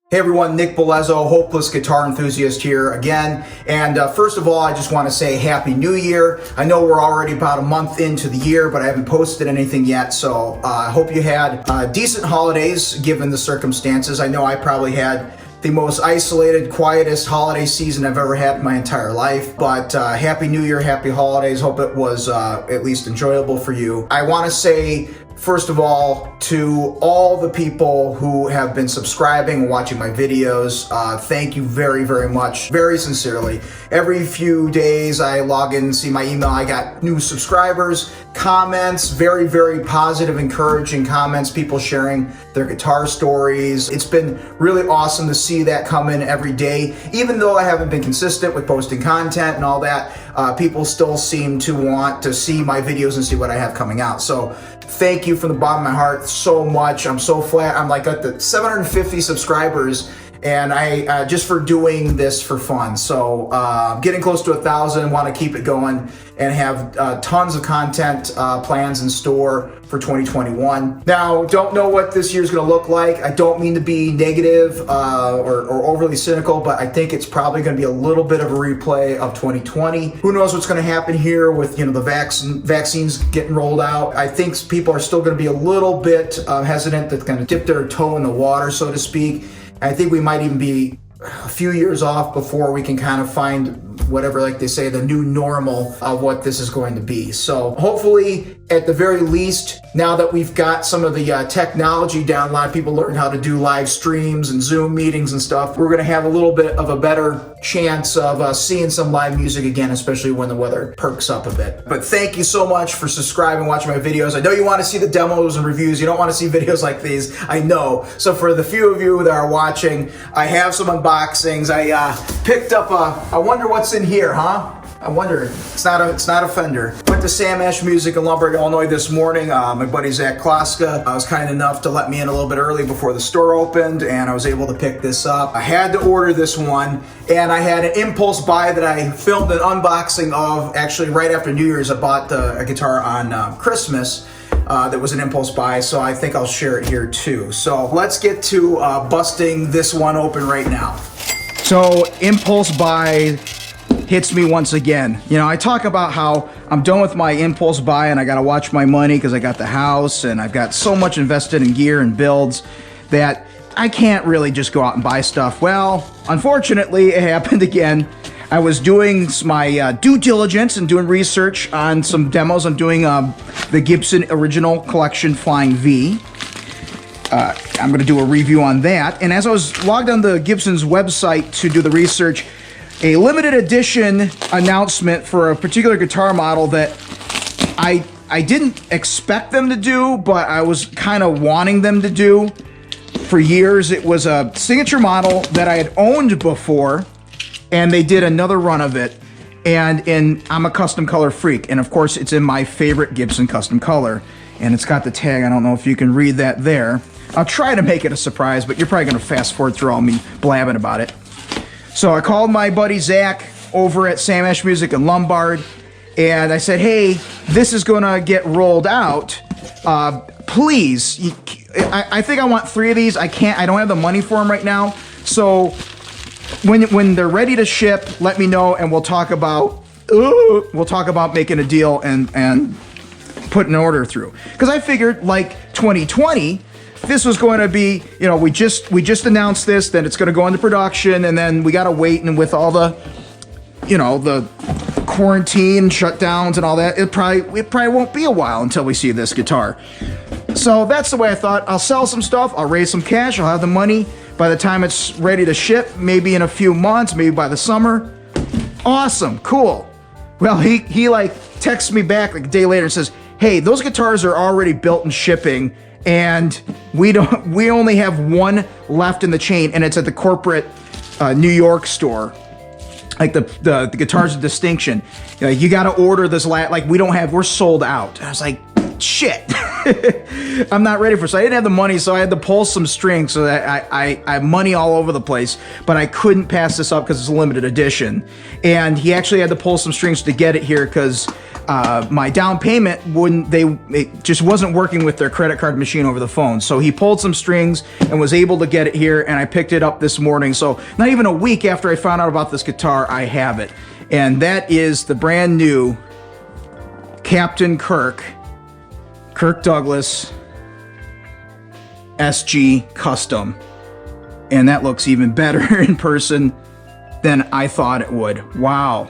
Hey everyone, Nick Belezzo, Hopeless Guitar Enthusiast here again. And first of all, I just want to say Happy New Year. I know we're already about a month into the year, but I haven't posted anything yet. So I hope you had decent holidays given the circumstances. I know I probably had the most isolated, quietest holiday season I've ever had in my entire life. But Happy New Year, Happy Holidays. Hope it was at least enjoyable for you. I want to say, first of all, to all the people who have been subscribing and watching my videos, thank you very, very much, very sincerely. Every few days I log in and see my email. I got new subscribers, comments, very, very positive, encouraging comments, people sharing their guitar stories. It's been really awesome to see that come in every day. Even though I haven't been consistent with posting content and all that, people still seem to want to see my videos and see what I have coming out. So thank you from the bottom of my heart so much. I'm so flat. I'm like at the 750 subscribers, and I just for doing this for fun. So getting close to 1,000, want to keep it going and have tons of content plans in store for 2021. Now, don't know what this year's going to look like. I don't mean to be negative or overly cynical, but I think it's probably going to be a little bit of a replay of 2020. Who knows what's going to happen here with the vaccines getting rolled out. I think people are still going to be a little bit hesitant to kind of dip their toe in the water, so to speak. I think we might even be a few years off before we can kind of find whatever, like they say, the new normal of what this is going to be. So hopefully, at the very least, now that we've got some of the technology down, a lot of people learn how to do live streams and Zoom meetings and stuff. We're going to have a little bit of a better chance of seeing some live music again, especially when the weather perks up a bit. But thank you so much for subscribing, watching my videos. I know you want to see the demos and reviews. You don't want to see videos like these, I know. So for the few of you that are watching, I have some unboxings. I picked up I wonder what's in here, huh? I wonder. It's not a Fender. Went to Sam Ash Music in Lombard, Illinois this morning. My buddy Zach Kloska was kind enough to let me in a little bit early before the store opened, and I was able to pick this up. I had to order this one, and I had an impulse buy that I filmed an unboxing of actually right after New Year's. I bought a guitar on Christmas. That was an impulse buy, so I think I'll share it here too. So let's get to busting this one open right now. So impulse buy hits me once again. I talk about how I'm done with my impulse buy and I gotta watch my money because I got the house and I've got so much invested in gear and builds that I can't really just go out and buy stuff. Well, unfortunately, it happened again. I was doing my due diligence and doing research on some demos. I'm doing the Gibson Original Collection Flying V. I'm going to do a review on that. And as I was logged on the Gibson's website to do the research, a limited edition announcement for a particular guitar model that I didn't expect them to do, but I was kind of wanting them to do for years. It was a signature model that I had owned before, and they did another run of it. And I'm a custom color freak, and of course it's in my favorite Gibson custom color, and it's got the tag. I don't know if you can read that there. I'll try to make it a surprise, but you're probably going to fast forward through all me blabbing about it. So I called my buddy Zach over at Sam Ash Music in Lombard, and I said, hey, this is going to get rolled out. Please, I think I want 3 of these. I don't have the money for them right now. So when they're ready to ship, let me know, and we'll talk about making a deal and putting an order through. Because I figured, like 2020, this was going to be, we just announced this, then it's going to go into production, and then we got to wait, and with all the, the quarantine shutdowns and all that, it probably won't be a while until we see this guitar. So that's the way I thought. I'll sell some stuff, I'll raise some cash, I'll have the money by the time it's ready to ship, maybe in a few months, maybe by the summer. Awesome, cool. Well, he like texts me back like a day later and says, hey, those guitars are already built and shipping, and we only have one left in the chain, and it's at the corporate New York store. Like the Guitars of Distinction. You got to order this we're sold out. I was like, shit. I'm not ready for it. So I didn't have the money, so I had to pull some strings. So that I have money all over the place, but I couldn't pass this up because it's a limited edition. And he actually had to pull some strings to get it here because my down payment it just wasn't working with their credit card machine over the phone. So he pulled some strings and was able to get it here, and I picked it up this morning. So not even a week after I found out about this guitar, I have it. And that is the brand new Captain Kirk Douglas SG Custom. And that looks even better in person than I thought it would. Wow.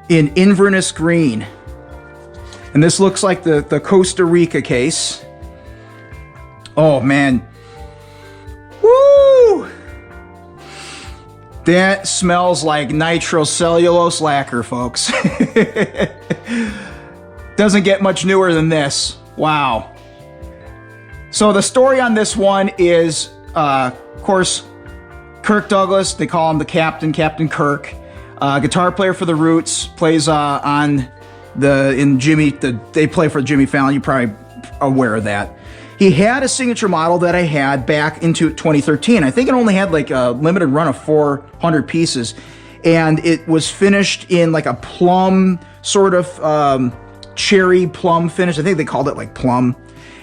In Inverness green. And this looks like the Costa Rica case. Oh man. Woo! That smells like nitrocellulose lacquer, folks. Doesn't get much newer than this. Wow. So the story on this one is, of course, Kirk Douglas. They call him the Captain Kirk. Guitar player for the Roots. Plays they play for Jimmy Fallon. You're probably aware of that. He had a signature model that I had back into 2013. I think it only had like a limited run of 400 pieces. And it was finished in like a plum, sort of cherry plum finish. I think they called it like plum.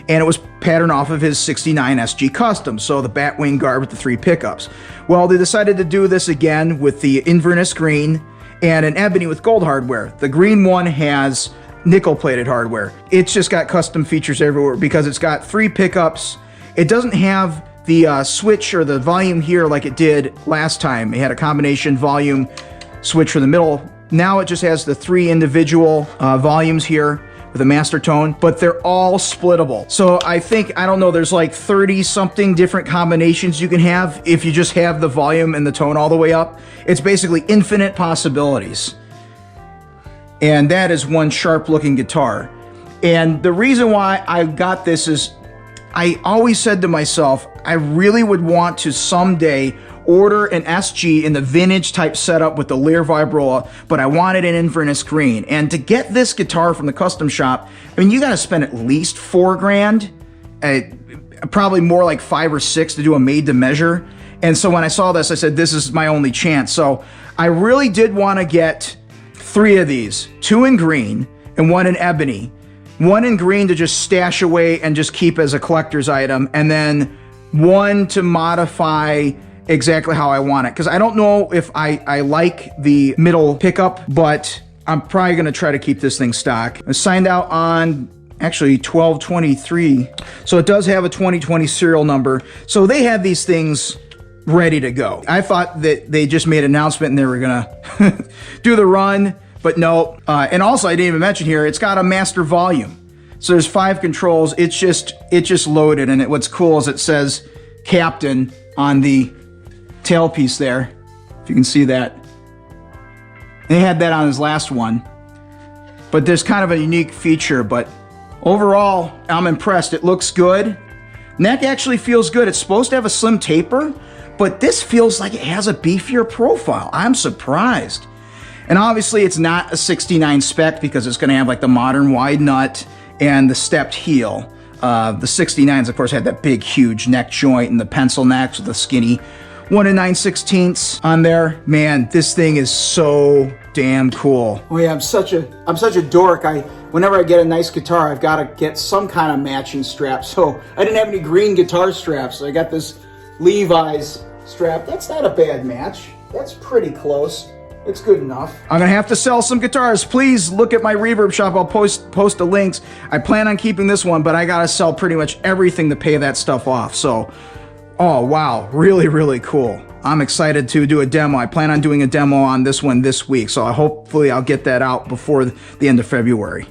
And it was patterned off of his 69 SG Custom. So the Batwing guard with the 3 pickups. Well, they decided to do this again with the Inverness green and an ebony with gold hardware. The green one has nickel-plated hardware. It's just got custom features everywhere because it's got 3 pickups. It doesn't have the switch or the volume here like it did last time. It had a combination volume switch for the middle. Now it just has the 3 individual volumes here with a master tone, but they're all splittable. So I don't know, there's like 30 something different combinations you can have if you just have the volume and the tone all the way up. It's basically infinite possibilities. And that is one sharp looking guitar. And the reason why I got this is I always said to myself, I really would want to someday order an SG in the vintage type setup with the Lear Vibrola, but I wanted an Inverness green. And to get this guitar from the custom shop, I mean, you got to spend at least $4 grand, probably more like 5 or 6 to do a made to measure. And so when I saw this, I said, this is my only chance. So I really did want to get 3 of these, 2 in green and 1 in ebony. 1 in green to just stash away and just keep as a collector's item, and then 1 to modify exactly how I want it. Because I don't know if I like the middle pickup, but I'm probably going to try to keep this thing stock. I signed out on actually 12/23, so it does have a 2020 serial number. So they have these things ready to go. I thought that they just made an announcement and they were going to do the run, but no. And also, I didn't even mention here, it's got a master volume. So there's 5 controls. It's just loaded, and what's cool is it says Captain on the tailpiece there, if you can see that. They had that on his last one, but there's kind of a unique feature. But overall, I'm impressed. It looks good. Neck actually feels good. It's supposed to have a slim taper, but this feels like it has a beefier profile. I'm surprised. And obviously it's not a 69 spec because it's going to have like the modern wide nut and the stepped heel. The 69s, of course, had that big, huge neck joint and the pencil necks with the skinny 1 9/16 on there. Man, this thing is so damn cool. Oh yeah, I'm such a dork. Whenever I get a nice guitar, I've got to get some kind of matching strap. So I didn't have any green guitar straps, so I got this Levi's strap. That's not a bad match. That's pretty close. It's good enough. I'm gonna have to sell some guitars. Please look at my Reverb Shop. I'll post the links. I plan on keeping this one, but I gotta sell pretty much everything to pay that stuff off. So, oh wow, really, really cool. I'm excited to do a demo. I plan on doing a demo on this one this week, so hopefully I'll get that out before the end of February.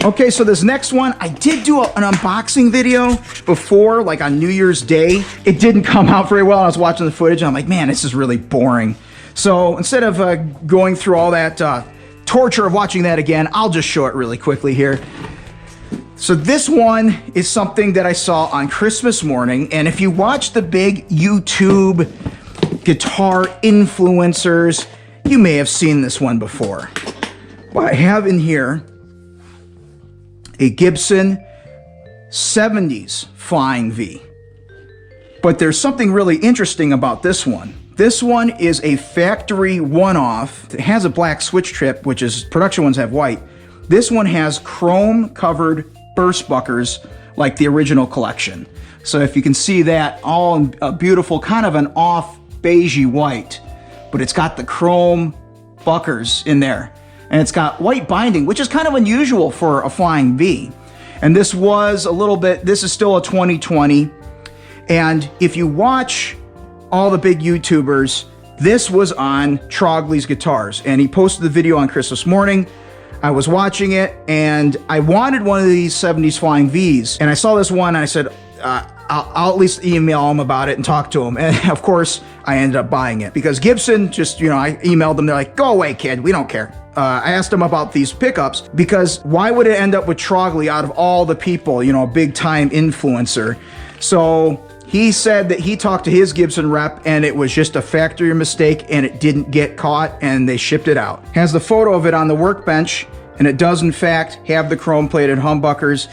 Okay, so this next one, I did do an unboxing video before, like on New Year's Day. It didn't come out very well. I was watching the footage and I'm like, man, this is really boring. So instead of going through all that torture of watching that again, I'll just show it really quickly here. So this one is something that I saw on Christmas morning, and if you watch the big YouTube guitar influencers, you may have seen this one before. Well, I have in here a Gibson 70s Flying V. But there's something really interesting about this one. This one is a factory one-off. It has a black switch trip, which is, production ones have white. This one has chrome-covered burst buckers like the original collection. So if you can see that, all in a beautiful, kind of an off beigey white, but it's got the chrome buckers in there. And it's got white binding, which is kind of unusual for a Flying V. And this was a little bit, this is still a 2020. And if you watch all the big YouTubers, this was on Trogly's guitars. And he posted the video on Christmas morning. I was watching it and I wanted one of these 70s Flying Vs. And I saw this one and I said, I'll at least email him about it and talk to him. And of course, I ended up buying it because Gibson just, I emailed them. They're like, go away, kid. We don't care. I asked him about these pickups because why would it end up with Trogly out of all the people, a big time influencer? So he said that he talked to his Gibson rep and it was just a factory mistake and it didn't get caught and they shipped it out. Has the photo of it on the workbench and it does in fact have the chrome plated humbuckers.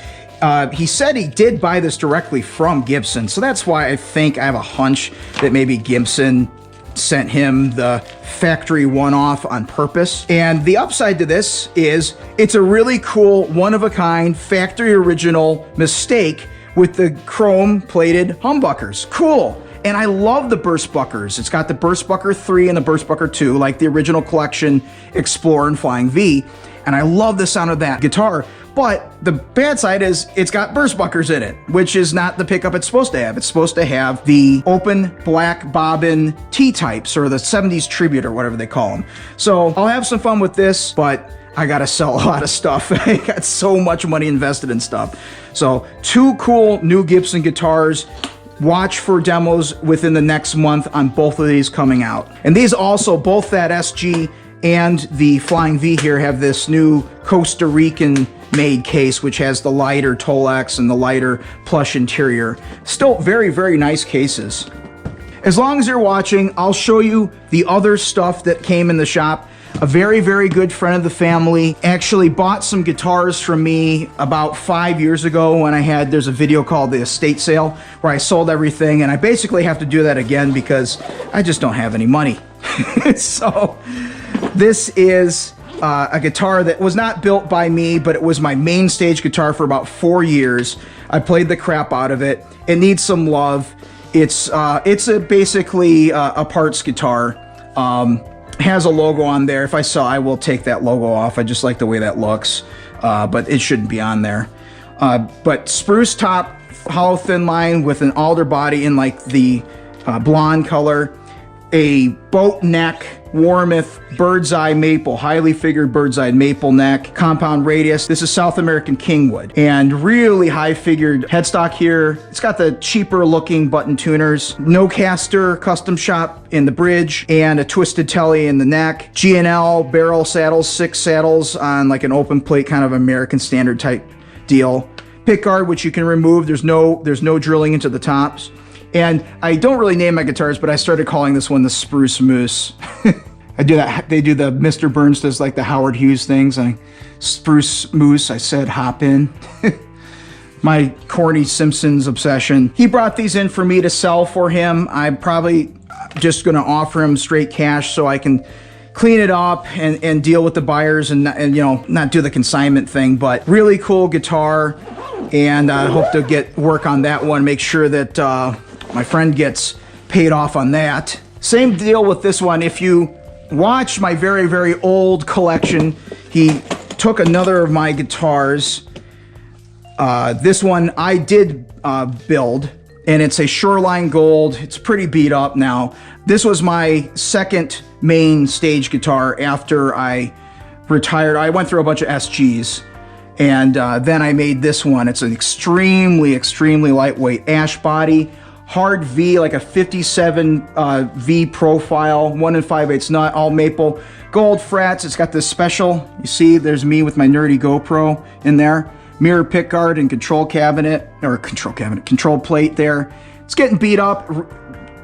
He said he did buy this directly from Gibson, so that's why I think I have a hunch that maybe Gibson sent him the factory one-off on purpose. And the upside to this is it's a really cool, one-of-a-kind, factory original mistake with the chrome-plated humbuckers. Cool. And I love the burst buckers. It's got the burst bucker 3 and the burst bucker 2, like the original collection Explorer and Flying V. And I love the sound of that guitar. But the bad side is it's got burst buckers in it, which is not the pickup it's supposed to have. It's supposed to have the open black bobbin T-types or the 70s tribute or whatever they call them. So I'll have some fun with this, but I gotta sell a lot of stuff. I got so much money invested in stuff. So 2 cool new Gibson guitars. Watch for demos within the next month on both of these coming out. And these also, both that SG and the Flying V here have this new Costa Rican made case, which has the lighter Tolex and the lighter plush interior. Still very, very nice cases. As long as you're watching, I'll show you the other stuff that came in the shop. A very, very good friend of the family actually bought some guitars from me about 5 years ago when there's a video called The Estate Sale where I sold everything, and I basically have to do that again because I just don't have any money. So this is a guitar that was not built by me, but it was my main stage guitar for about 4 years. I played the crap out of it. It needs some love. It's basically a parts guitar. Has a logo on there. If I sell, I will take that logo off. I just like the way that looks, but it shouldn't be on there. But spruce top, hollow thin line with an alder body in like the blonde color, a boat neck, Warmoth bird's eye maple, highly figured bird's eye maple neck, compound radius. This is South American Kingwood and really high figured headstock here. It's got the cheaper looking button tuners, no caster, custom shop in the bridge, and a twisted telly in the neck. G&L barrel saddles, 6 saddles on like an open plate kind of American standard type deal. Pickguard, which you can remove. There's no drilling into the tops. And I don't really name my guitars, but I started calling this one the Spruce Moose. I do that. They do the Mr. Burns does like the Howard Hughes things. Spruce Moose, I said hop in. My corny Simpsons obsession. He brought these in for me to sell for him. I'm probably just going to offer him straight cash so I can clean it up and deal with the buyers and not do the consignment thing. But really cool guitar, and I hope to get work on that one. Make sure that my friend gets paid off on that. Same deal with this one. If you watch my very, very old collection, he took another of my guitars. This one I did build, and it's a Shoreline Gold. It's pretty beat up now. This was my second main stage guitar after I retired. I went through a bunch of SGs, and then I made this one. It's an extremely, extremely lightweight ash body, hard V, like a 57 V profile, 1 5/8 nut, all maple, gold frets. It's got this special, you see, there's me with my nerdy GoPro in there, mirror pickguard and control plate there. It's getting beat up,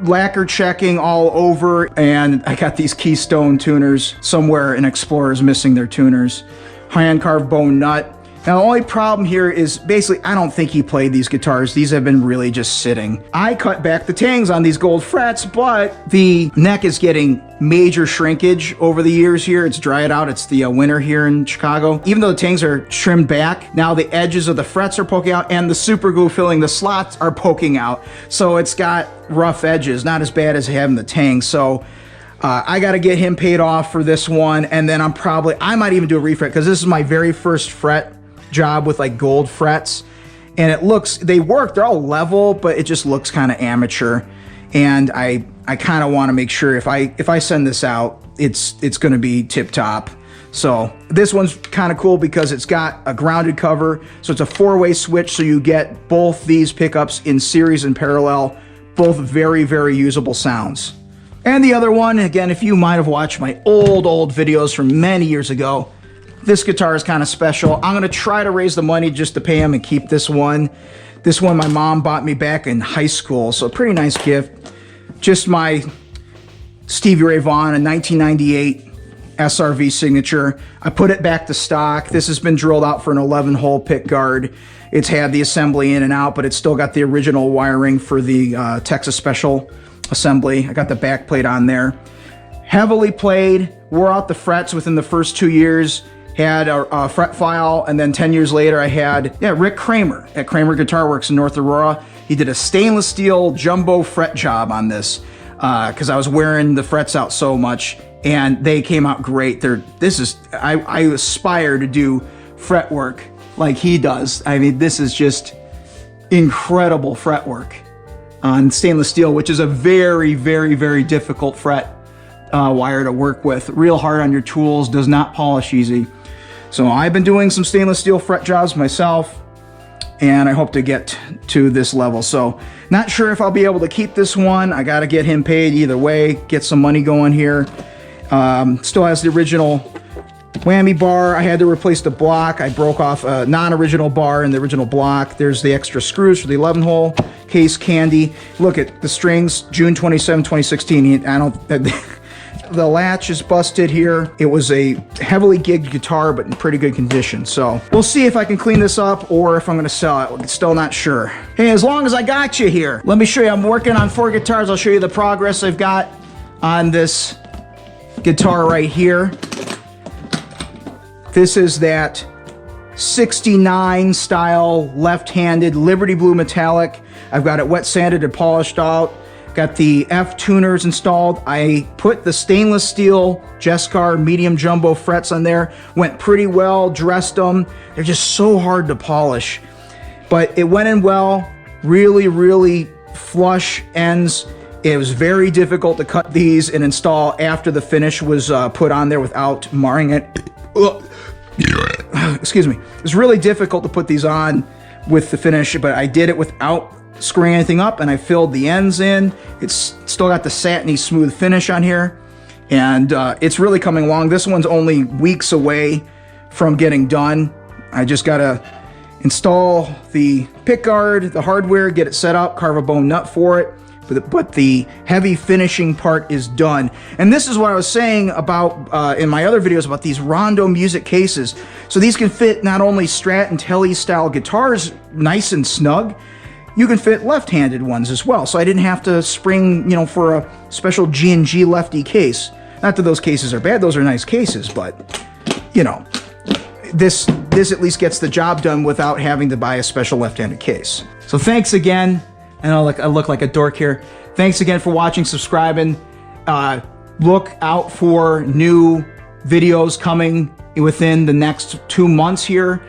lacquer checking all over, and I got these Keystone tuners. Somewhere an Explorer's missing their tuners. Hand carved bone nut. Now, the only problem here is basically I don't think he played these guitars. These have been really just sitting. I cut back the tangs on these gold frets, but the neck is getting major shrinkage over the years here. It's dried out. It's the winter here in Chicago. Even though the tangs are trimmed back, now the edges of the frets are poking out and the super glue filling the slots are poking out. So it's got rough edges, not as bad as having the tangs. So I got to get him paid off for this one. And then I might even do a refret because this is my very first fret job with like gold frets, and they work, they're all level, but it just looks kind of amateur. And I kind of want to make sure if I send this out, it's going to be tip top. So this one's kind of cool because it's got a grounded cover, so it's a 4-way switch, so you get both these pickups in series and parallel, both very, very usable sounds. And the other one, again, if you might have watched my old videos from many years ago, this guitar is kind of special. I'm gonna try to raise the money just to pay him and keep this one. This one my mom bought me back in high school, so a pretty nice gift. Just my Stevie Ray Vaughan, a 1998 SRV signature. I put it back to stock. This has been drilled out for an 11-hole pick guard. It's had the assembly in and out, but it's still got the original wiring for the Texas Special assembly. I got the back plate on there. Heavily played, wore out the frets within the first 2 years. Had a fret file, and then 10 years later I had Rick Kramer at Kramer Guitar Works in North Aurora. He did a stainless steel jumbo fret job on this because I was wearing the frets out so much, and they came out great. I aspire to do fret work like he does. I mean, this is just incredible fret work on stainless steel, which is a very, very, very difficult fret wire to work with. Real hard on your tools, does not polish easy. So I've been doing some stainless steel fret jobs myself, and I hope to get to this level. So not sure if I'll be able to keep this one. I got to get him paid either way, get some money going here. Still has the original whammy bar. I had to replace the block. I broke off a non-original bar in the original block. There's the extra screws for the 11-hole case candy. Look at the strings, June 27, 2016. The latch is busted here. It was a heavily gigged guitar, but in pretty good condition. So we'll see if I can clean this up or if I'm going to sell it. Still not sure. Hey, as long as I got you here, let me show you. I'm working on 4 guitars. I'll show you the progress I've got on this guitar right here. This is that 69 style left-handed Liberty Blue metallic. I've got it wet sanded and polished out. Got the F tuners installed. I put the stainless steel Jescar medium jumbo frets on there. Went pretty well, dressed them. They're just so hard to polish. But it went in well. Really, really flush ends. It was very difficult to cut these and install after the finish was put on there without marring it. Excuse me. It's really difficult to put these on with the finish, but I did it without screwing anything up, and I filled the ends in. It's still got the satiny smooth finish on here, and it's really coming along. This one's only weeks away from getting done. I just gotta install the pickguard, the hardware, get it set up, carve a bone nut for it, but the heavy finishing part is done. And this is what I was saying about in my other videos about these Rondo music cases. So these can fit not only Strat and Tele style guitars nice and snug, you can fit left-handed ones as well. So I didn't have to spring, for a special G&G lefty case. Not that those cases are bad, those are nice cases, but, this at least gets the job done without having to buy a special left-handed case. So thanks again, and I look like a dork here. Thanks again for watching, subscribing. Look out for new videos coming within the next 2 months here.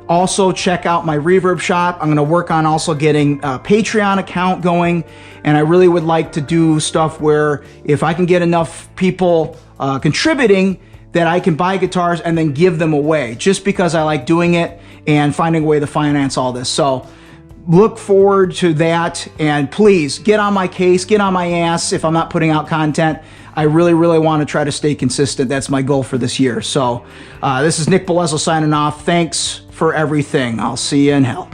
Also, check out my Reverb Shop. I'm going to work on also getting a Patreon account going, and I really would like to do stuff where if I can get enough people contributing that I can buy guitars and then give them away, just because I like doing it and finding a way to finance all this. So look forward to that, and please get on my case, get on my ass if I'm not putting out content. I really, really want to try to stay consistent. That's my goal for this year. So this is Nick Belezzo signing off. Thanks for everything. I'll see you in hell.